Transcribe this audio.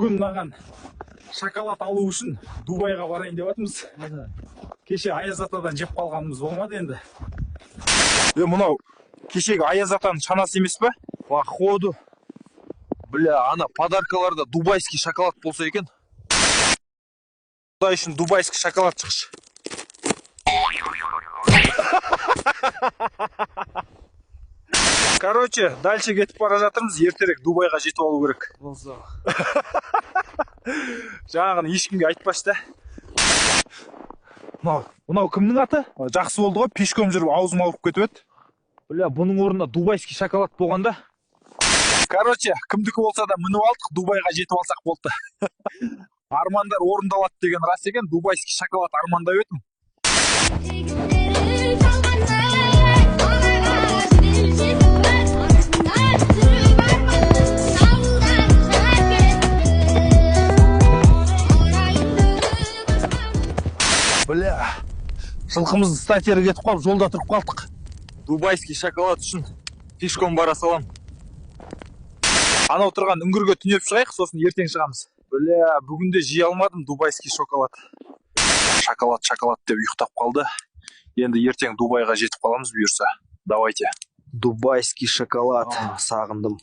Бүгін маған шоколад алу үшін Дубайға барайын деп жатырмыз. Кеше Аяз атадан жеп қалғанымыз болмады енді. Мынау кешегі Аяз атаның шанасы емес пе? Походу. Бля, ана подаркаларда дубайский шоколад болса екен. Құдай үшін дубайский шоколад шықшы. Короче, дальше кетіп бара жатырмыз, ертерек Дубайға жетіп алу керек. Болса. Жаңағыны ешкімге айтпашы да. Мынау кімнің аты? Жақсы болды ғой, пешком жүріп аузым ауырып кетіп еді. Бля, бұның орнында дубайский шоколад болғанда. Короче, кімдікі болса да мініп алдық, Дубайға жетіп алсақ болды. Армандар орындалады деген рас екен, дубайский шоколад армандап едім. Бля, жылқымызды статері кетіп қалып, жолда тұрып қалдық. Дубайский шоколад үшін пешком бара салам. Анау тұрған үңгірге түнеп шығайық, сосын ертең шығамыз. Бля, бүгінде жей алмадым дубайский шоколад. Шоколад деп ұйықтап қалды. Енді ертең Дубайға жетіп қаламыз бұйырса. Давайте. Дубайский шоколад сағындым.